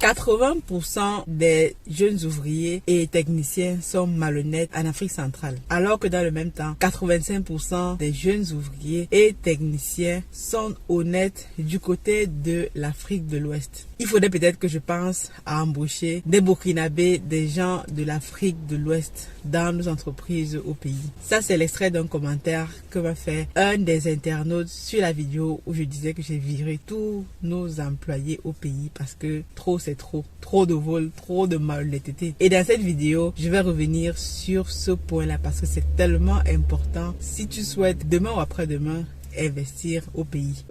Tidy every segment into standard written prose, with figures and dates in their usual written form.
80% des jeunes ouvriers et techniciens sont malhonnêtes en Afrique centrale. Alors que dans le même temps, 85% des jeunes ouvriers et techniciens sont honnêtes du côté de l'Afrique de l'Ouest. Il faudrait peut-être que je pense à embaucher des Burkinabés, des gens de l'Afrique de l'Ouest dans nos entreprises au pays. Ça, c'est l'extrait d'un commentaire que m'a fait un des internautes sur la vidéo où je disais que j'ai viré tous nos employés au pays parce que trop c'est trop. Trop de vol, trop de malhonnêteté. Et dans cette vidéo, je vais revenir sur ce point-là parce que c'est tellement important si tu souhaites demain ou après-demain investir au pays.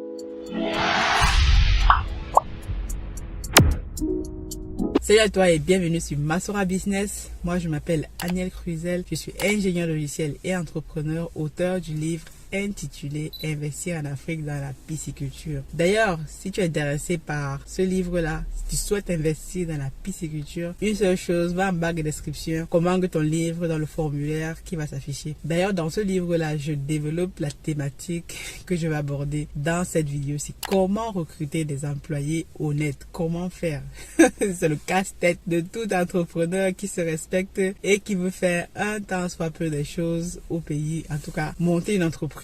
Salut à toi et bienvenue sur Masora Business. Moi, je m'appelle Aniel Cruzel. Je suis ingénieur logiciel et entrepreneur, auteur du livre intitulé Investir en Afrique dans la pisciculture. D'ailleurs, si tu es intéressé par ce livre-là, si tu souhaites investir dans la pisciculture, une seule chose, va en bas de description, commande ton livre dans le formulaire qui va s'afficher. D'ailleurs, dans ce livre-là, je développe la thématique que je vais aborder dans cette vidéo-ci. Comment recruter des employés honnêtes? Comment faire? C'est le casse-tête de tout entrepreneur qui se respecte et qui veut faire un tant soit peu des choses au pays. En tout cas, monter une entreprise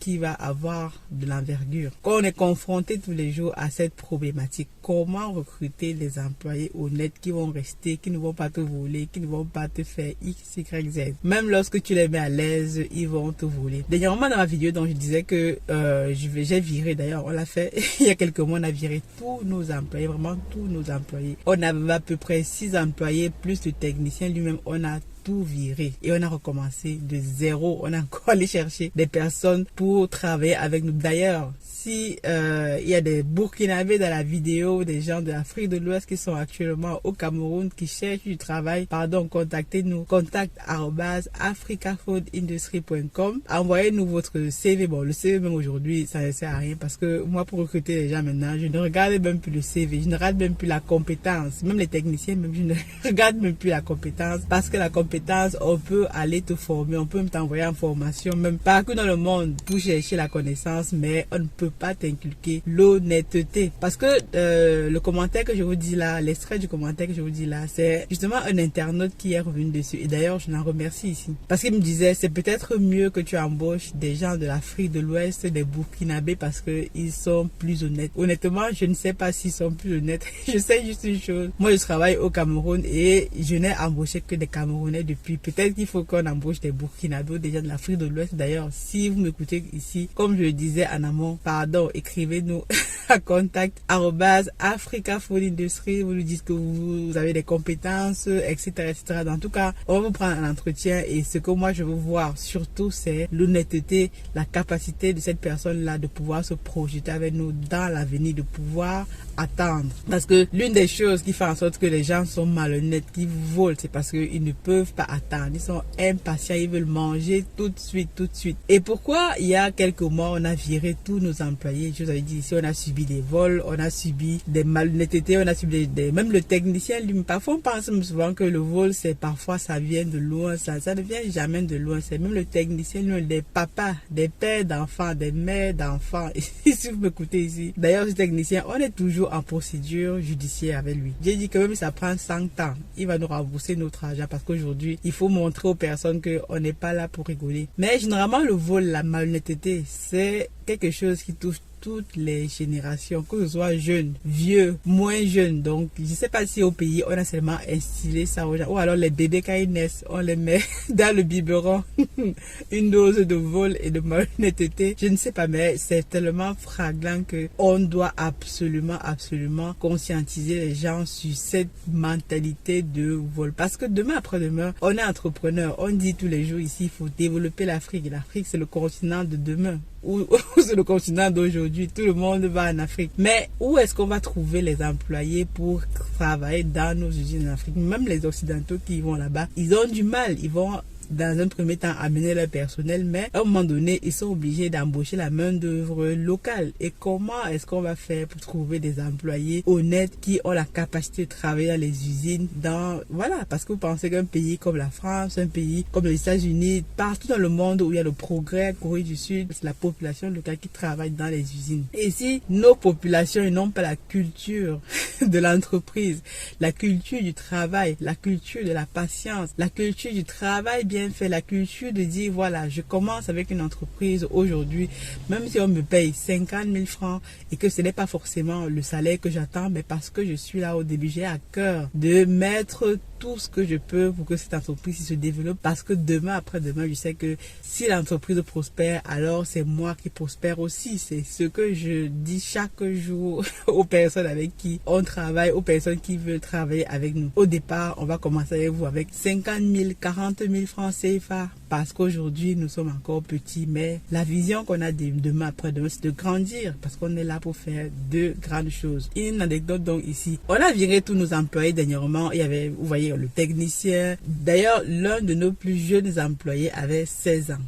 qui va avoir de l'envergure. Quand on est confronté tous les jours à cette problématique, comment recruter des employés honnêtes qui vont rester, qui ne vont pas te voler, qui ne vont pas te faire X, Y, Z. Même lorsque tu les mets à l'aise, ils vont te voler. Dernièrement, dans ma vidéo dont je disais que j'ai viré, d'ailleurs, on l'a fait il y a quelques mois, on a viré tous nos employés, vraiment tous nos employés. On avait à peu près 6 employés, plus le technicien lui-même, on a tout viré et on a recommencé de zéro. On a encore allé chercher des personnes pour travailler avec nous. D'ailleurs, si il y a des Burkinabés dans la vidéo, des gens de l'Afrique de l'Ouest qui sont actuellement au Cameroun, qui cherchent du travail, contactez-nous, contact@africafoodindustry.com. Envoyez-nous votre CV. Bon, le CV même aujourd'hui, ça ne sert à rien parce que moi, pour recruter les gens maintenant, je ne regarde même plus le CV, je ne regarde même plus la compétence. Même les techniciens, même je ne regarde même plus la compétence parce que la compétence, on peut aller te former, on peut même t'envoyer en formation, même partout dans le monde pour chercher la connaissance, mais on ne peut pas t'inculquer l'honnêteté. Parce que le commentaire que je vous dis là, l'extrait du commentaire que je vous dis là, c'est justement un internaute qui est revenu dessus. Et d'ailleurs, je l'en remercie ici. Parce qu'il me disait, c'est peut-être mieux que tu embauches des gens de l'Afrique de l'Ouest, des Burkinabés, parce qu'ils sont plus honnêtes. Honnêtement, je ne sais pas s'ils sont plus honnêtes. Je sais juste une chose. Moi, je travaille au Cameroun et je n'ai embauché que des Camerounais depuis. Peut-être qu'il faut qu'on embauche des Burkinabés, des gens de l'Afrique de l'Ouest. D'ailleurs, si vous m'écoutez ici, comme je le disais en amont, écrivez-nous à contact@africafoodindustry. Vous nous dites que vous avez des compétences, etc., etc. En tout cas, on va vous prendre un entretien et ce que moi je veux voir surtout, c'est l'honnêteté, la capacité de cette personne-là de pouvoir se projeter avec nous dans l'avenir, de pouvoir attendre. Parce que l'une des choses qui fait en sorte que les gens sont malhonnêtes, qui volent, c'est parce qu'ils ne peuvent pas attendre. Ils sont impatients, ils veulent manger tout de suite, tout de suite. Et pourquoi il y a quelques mois, on a viré tous nos employés? Je vous avais dit ici, on a subi des vols, on a subi des malhonnêtetés, on a subi même le technicien lui. Parfois, on pense souvent que le vol, c'est parfois ça vient de loin, ça ne vient jamais de loin. C'est même le technicien, lui, des papas, des pères d'enfants, des mères d'enfants. Si vous m'écoutez ici, d'ailleurs, ce technicien, on est toujours en procédure judiciaire avec lui. J'ai dit que même si ça prend 100 ans, il va nous rembourser notre argent parce qu'aujourd'hui, il faut montrer aux personnes qu'on n'est pas là pour rigoler. Mais généralement, le vol, la malhonnêteté, c'est quelque chose qui touche toutes les générations, que ce soit jeunes, vieux, moins jeunes. Donc, je ne sais pas si au pays, on a seulement instillé ça aux gens. Ou alors les bébés, quand ils naissent, on les met dans le biberon. Une dose de vol et de malhonnêteté. Je ne sais pas, mais c'est tellement flagrant que on doit absolument conscientiser les gens sur cette mentalité de vol. Parce que demain après-demain, on est entrepreneur. On dit tous les jours ici, il faut développer l'Afrique. L'Afrique, c'est le continent de demain. Ou c'est le continent d'aujourd'hui, tout le monde va en Afrique. Mais où est-ce qu'on va trouver les employés pour travailler dans nos usines en Afrique? Même les Occidentaux qui vont là-bas, ils ont du mal. Ils vont dans un premier temps amener leur personnel, mais à un moment donné, ils sont obligés d'embaucher la main d'œuvre locale. Et comment est-ce qu'on va faire pour trouver des employés honnêtes qui ont la capacité de travailler dans les usines, voilà, parce que vous pensez qu'un pays comme la France, un pays comme les États-Unis, partout dans le monde où il y a le progrès, Corée du Sud, c'est la population locale qui travaille dans les usines. Et si nos populations n'ont pas la culture de l'entreprise, la culture du travail, la culture de la patience, la culture du travail bien fait, la culture de dire voilà, je commence avec une entreprise aujourd'hui, même si on me paye 50 000 francs et que ce n'est pas forcément le salaire que j'attends, mais parce que je suis là au début, j'ai à cœur de mettre tout ce que je peux pour que cette entreprise se développe, parce que demain, après-demain, je sais que si l'entreprise prospère, alors c'est moi qui prospère aussi. C'est ce que je dis chaque jour aux personnes avec qui on travaille, aux personnes qui veulent travailler avec nous. Au départ, on va commencer avec vous avec 50 000, 40 000 francs CFA, parce qu'aujourd'hui, nous sommes encore petits, mais la vision qu'on a de demain, après-demain, c'est de grandir, parce qu'on est là pour faire de grandes choses. Une anecdote donc ici. On a viré tous nos employés dernièrement. Il y avait, vous voyez, le technicien. D'ailleurs, l'un de nos plus jeunes employés avait 16 ans.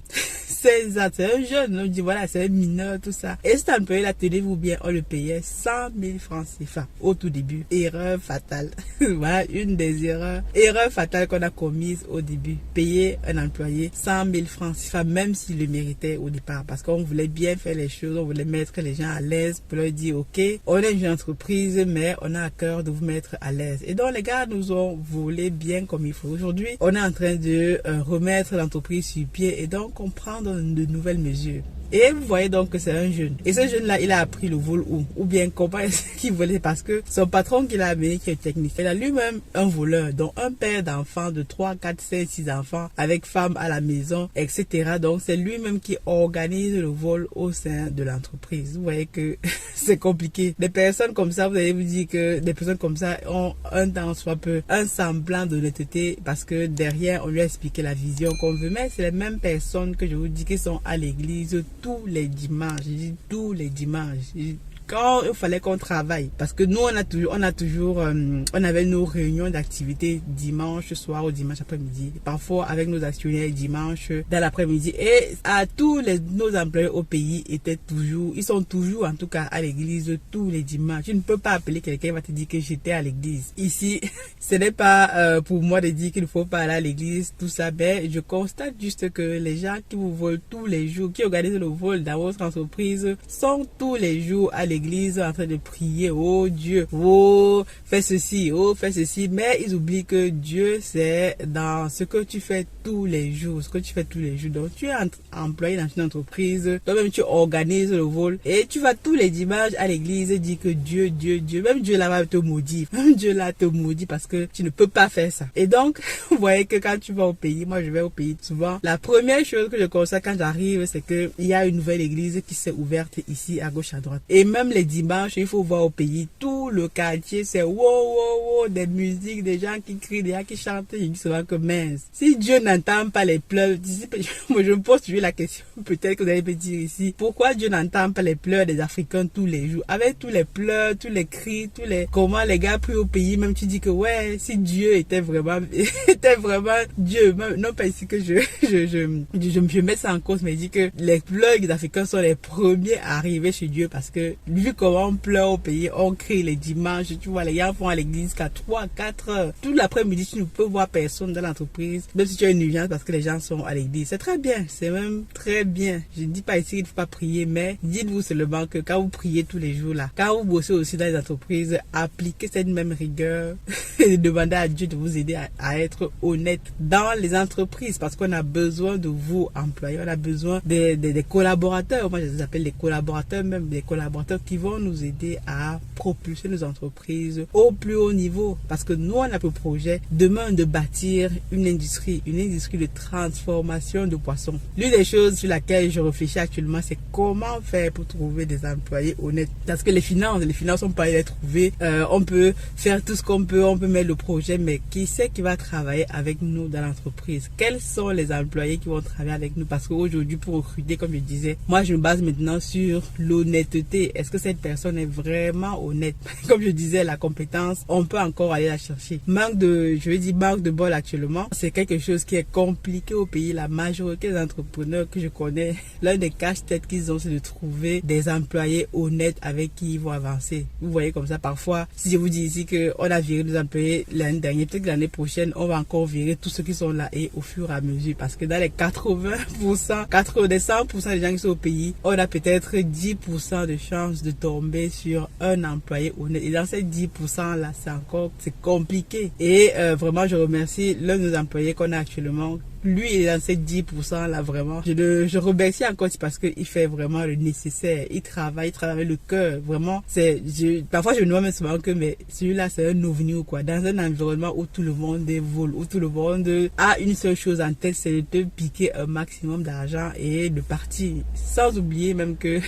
16 ans, c'est un jeune, on dit voilà, c'est un mineur, tout ça. Et cet employé-là, tenez-vous bien, on le payait 100 000 francs CFA au tout début. Erreur fatale. Voilà, une des erreurs fatales qu'on a commises au début. Payer un employé 100 000 francs CFA, même s'il le méritait au départ, parce qu'on voulait bien faire les choses, on voulait mettre les gens à l'aise pour leur dire, ok, on est une entreprise, mais on a à cœur de vous mettre à l'aise. Et donc, les gars nous ont volé bien comme il faut. Aujourd'hui, on est en train de remettre l'entreprise sur pied et donc comprendre de nouvelles mesures. Et vous voyez donc que c'est un jeune. Et ce jeune-là, il a appris le vol où? Ou bien comment est-ce qu'il volait? Parce que son patron qui l'a amené, qui est technicien, il a lui-même un voleur. Donc un père d'enfants de 3, 4, 5, 6 enfants, avec femme à la maison, etc. Donc c'est lui-même qui organise le vol au sein de l'entreprise. Vous voyez que c'est compliqué. Des personnes comme ça, vous allez vous dire que des personnes comme ça ont un temps soit peu, un semblant d'honnêteté, parce que derrière, on lui a expliqué la vision qu'on veut. Mais c'est les mêmes personnes que je vous dis qui sont à l'église tous les dimanches. Je dis tous les dimanches. Quand il fallait qu'on travaille, parce que nous on avait nos réunions d'activité dimanche soir ou dimanche après-midi, parfois avec nos actionnaires dimanche dans l'après-midi, et à nos employés au pays ils sont toujours en tout cas à l'église tous les dimanches. Tu ne peux pas appeler quelqu'un qui va te dire que j'étais à l'église. Ici, ce n'est pas pour moi de dire qu'il ne faut pas aller à l'église, tout ça, mais je constate juste que les gens qui vous volent tous les jours, qui organisent le vol dans votre entreprise, sont tous les jours à l'église en train de prier, oh Dieu, oh fais ceci, mais ils oublient que Dieu c'est dans ce que tu fais tous les jours, Donc tu es employé dans une entreprise, toi-même tu organises le vol et tu vas tous les dimanches à l'église et dis que Dieu, même Dieu là va te maudire, parce que tu ne peux pas faire ça. Et donc vous voyez que quand tu vas au pays, moi je vais au pays souvent, la première chose que je constate quand j'arrive, c'est que il y a une nouvelle église qui s'est ouverte ici à gauche à droite. Et même les dimanches, il faut voir au pays, tout le quartier, c'est wow, des musiques, des gens qui crient, des gens qui chantent. Je dis souvent que mince, si Dieu n'entend pas les pleurs, moi je me pose toujours la question, peut-être que vous allez me dire ici, pourquoi Dieu n'entend pas les pleurs des Africains tous les jours, avec tous les pleurs, tous les cris, comment les gars prient au pays, même tu dis que ouais, si Dieu était vraiment Dieu, même, non pas ici que je mets ça en cause, mais je dis que les pleurs des Africains sont les premiers à arriver chez Dieu, parce que vu comment on pleure au pays, on crie les dimanches, tu vois, les gens vont à l'église qu'à 3, 4 heures. Tout l'après-midi, tu ne peux voir personne dans l'entreprise, même si tu as une urgence parce que les gens sont à l'église. C'est très bien, c'est même très bien. Je ne dis pas ici qu'il ne faut pas prier, mais dites-vous seulement que quand vous priez tous les jours là, quand vous bossez aussi dans les entreprises, appliquez cette même rigueur et demandez à Dieu de vous aider à être honnête dans les entreprises, parce qu'on a besoin de vous, employés, on a besoin des collaborateurs. Moi, je les appelle les collaborateurs, même des collaborateurs qui vont nous aider à propulser nos entreprises au plus haut niveau, parce que nous on a pour projet demain de bâtir une industrie de transformation de poissons. L'une des choses sur laquelle je réfléchis actuellement, c'est comment faire pour trouver des employés honnêtes, parce que les finances sont pas à les trouver. On peut faire tout ce qu'on peut, peut mettre le projet, mais qui c'est qui va travailler avec nous dans l'entreprise? Quels sont les employés qui vont travailler avec nous? Parce qu'aujourd'hui, pour recruter, comme je disais, moi je me base maintenant sur l'honnêteté. Est-ce que cette personne est vraiment honnête? Comme je disais, la compétence, on peut encore aller la chercher. Manque de bol actuellement, c'est quelque chose qui est compliqué au pays. La majorité des entrepreneurs que je connais, l'un des cache-têtes qu'ils ont, c'est de trouver des employés honnêtes avec qui ils vont avancer. Vous voyez comme ça, parfois, si je vous dis ici qu'on a viré nos employés l'année dernière, peut-être que l'année prochaine, on va encore virer tous ceux qui sont là et au fur et à mesure. Parce que dans les 100% des gens qui sont au pays, on a peut-être 10% de chance de tomber sur un employé honnête. Et dans ces 10% là, c'est compliqué. Et vraiment, je remercie l'un de nos employés qu'on a actuellement. Lui, il est dans ces 10% là, vraiment. Je remercie encore parce qu'il fait vraiment le nécessaire. Il travaille avec le cœur. Vraiment, parfois je me demande souvent que, mais celui-là, c'est un ovni ou quoi. Dans un environnement où tout le monde vole, où tout le monde a une seule chose en tête, c'est de te piquer un maximum d'argent et de partir. Sans oublier même que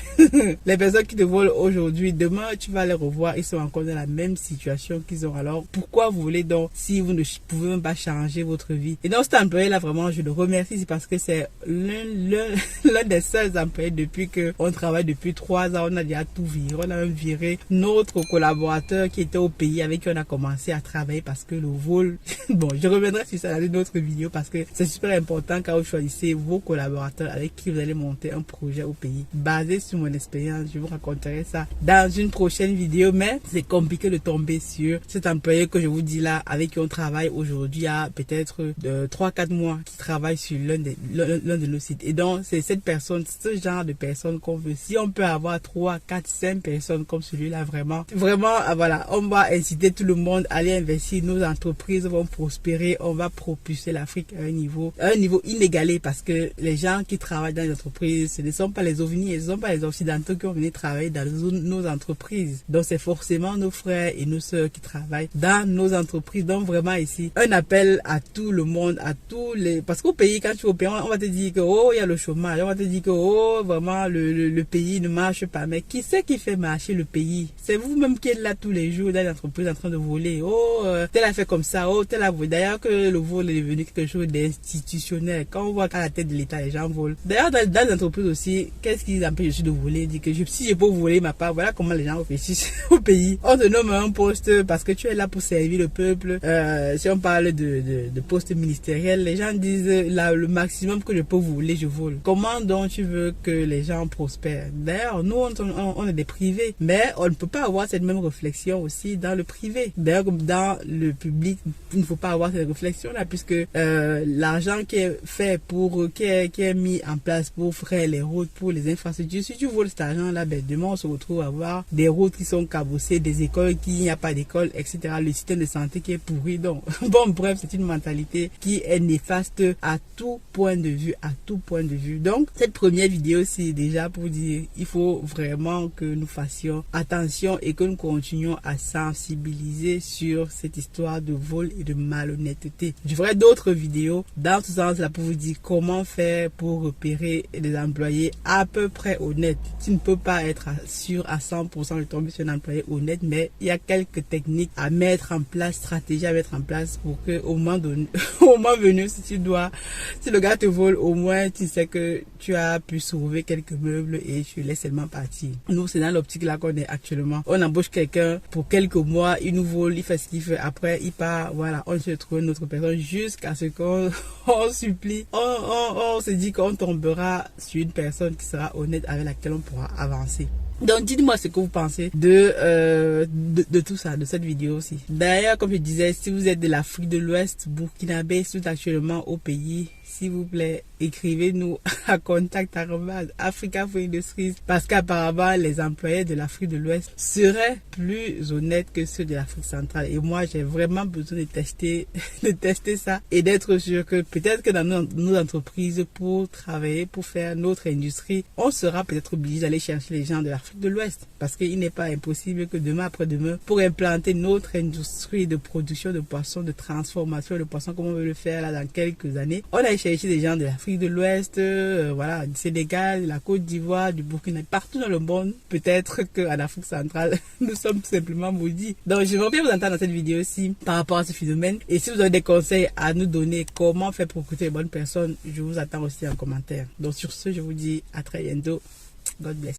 les personnes qui te volent aujourd'hui, demain, tu vas les revoir. Ils sont encore dans la même situation qu'ils ont. Alors, pourquoi vous voulez donc, si vous ne pouvez même pas changer votre vie? Et donc, cet employé-là, vraiment, je le remercie parce que c'est l'un des seuls employés depuis qu'on travaille depuis 3 ans. On a déjà tout viré. On a même viré notre collaborateur qui était au pays avec qui on a commencé à travailler parce que le vol... Bon, je reviendrai sur ça dans une autre vidéo parce que c'est super important quand vous choisissez vos collaborateurs avec qui vous allez monter un projet au pays. Basé sur mon expérience, je vous raconterai ça dans une prochaine vidéo, mais c'est compliqué de tomber sur cet employé que je vous dis là, avec qui on travaille aujourd'hui, il y a peut-être 3-4 mois, qui travaille sur l'un de nos sites. Et donc, c'est cette personne, ce genre de personne qu'on veut. Si on peut avoir 3, 4, 5 personnes comme celui-là, vraiment, voilà, on va inciter tout le monde à aller investir. Nos entreprises vont prospérer. On va propulser l'Afrique à un niveau inégalé parce que les gens qui travaillent dans les entreprises, ce ne sont pas les ovnis, ce ne sont pas les occidentaux qui ont venu travailler dans nos entreprises. Donc, c'est forcément nos frères et nos sœurs qui travaillent dans nos entreprises. Donc, vraiment ici, un appel à tout le monde, à tous les... Parce qu'au pays, quand tu es au pays, on va te dire que, oh, il y a le chômage. On va te dire que, oh, vraiment, le pays ne marche pas. Mais qui c'est qui fait marcher le pays? C'est vous-même qui êtes là tous les jours dans l'entreprise en train de voler. Oh, tel a fait comme ça. Oh, tel a volé. D'ailleurs, que le vol est devenu quelque chose d'institutionnel. Quand on voit qu'à la tête de l'État, les gens volent. D'ailleurs, dans les entreprises aussi, qu'est-ce qui empêche aussi de voler? Dit que si je peux voler ma part, voilà comment les gens réfléchissent au pays. On te nomme un poste parce que tu es là pour servir le peuple. Si on parle de poste ministériel, les gens disent là, le maximum que je peux voler, je vole. Comment donc tu veux que les gens prospèrent? D'ailleurs, nous, on est des privés, mais on ne peut pas avoir cette même réflexion aussi dans le privé. D'ailleurs, dans le public, il ne faut pas avoir cette réflexion-là, puisque l'argent qui est fait qui est mis en place pour faire les routes, pour les infrastructures, si tu voles cet argent-là, ben, demain, on se retrouve à avoir des routes qui sont cabossées, des écoles qui n'y a pas d'école, etc. Le système de santé qui est pourri. Donc, bon, bref, c'est une mentalité qui est néfaste à tout point de vue, Donc, cette première vidéo, c'est déjà pour dire, il faut vraiment que nous fassions attention et que nous continuions à sensibiliser sur cette histoire de vol et de malhonnêteté. Je ferai d'autres vidéos dans ce sens-là pour vous dire comment faire pour repérer des employés à peu près honnêtes. Tu ne peux pas être sûr à 100% de tomber sur un employé honnête, mais il y a quelques techniques à mettre en place, stratégies à mettre en place pour que au moment venu, si le gars te vole, au moins tu sais que tu as pu sauver quelques meubles et tu laisses seulement partir. Nous, c'est dans l'optique là qu'on est actuellement. On embauche quelqu'un pour quelques mois, il nous vole, il fait ce qu'il fait, après il part, voilà, on se trouve une autre personne jusqu'à ce qu'on supplie, on se dit qu'on tombera sur une personne qui sera honnête avec laquelle on pourra avancer. Donc dites-moi ce que vous pensez de tout ça, de cette vidéo aussi. D'ailleurs, comme je disais, si vous êtes de l'Afrique de l'Ouest, burkinabé, sont actuellement au pays, s'il vous plaît, écrivez-nous à contact@africa4industries parce qu'apparemment les employés de l'Afrique de l'Ouest seraient plus honnêtes que ceux de l'Afrique centrale. Et moi, j'ai vraiment besoin de tester ça et d'être sûr que peut-être que dans nos entreprises, pour travailler, pour faire notre industrie, on sera peut-être obligé d'aller chercher les gens de l'Afrique de l'Ouest parce qu'il n'est pas impossible que demain après-demain, pour implanter notre industrie de production de poissons, de transformation de poissons, comme on veut le faire là dans quelques années, on a aller chercher des gens de l'Afrique de l'Ouest, voilà, du Sénégal, de la Côte d'Ivoire, du Burkina, partout dans le monde. Peut-être qu'en Afrique centrale, nous sommes simplement maudits. Donc, je veux bien vous entendre dans cette vidéo aussi par rapport à ce phénomène. Et si vous avez des conseils à nous donner, comment faire pour recruter les bonnes personnes, je vous attends aussi en commentaire. Donc, sur ce, je vous dis à très bientôt. God bless.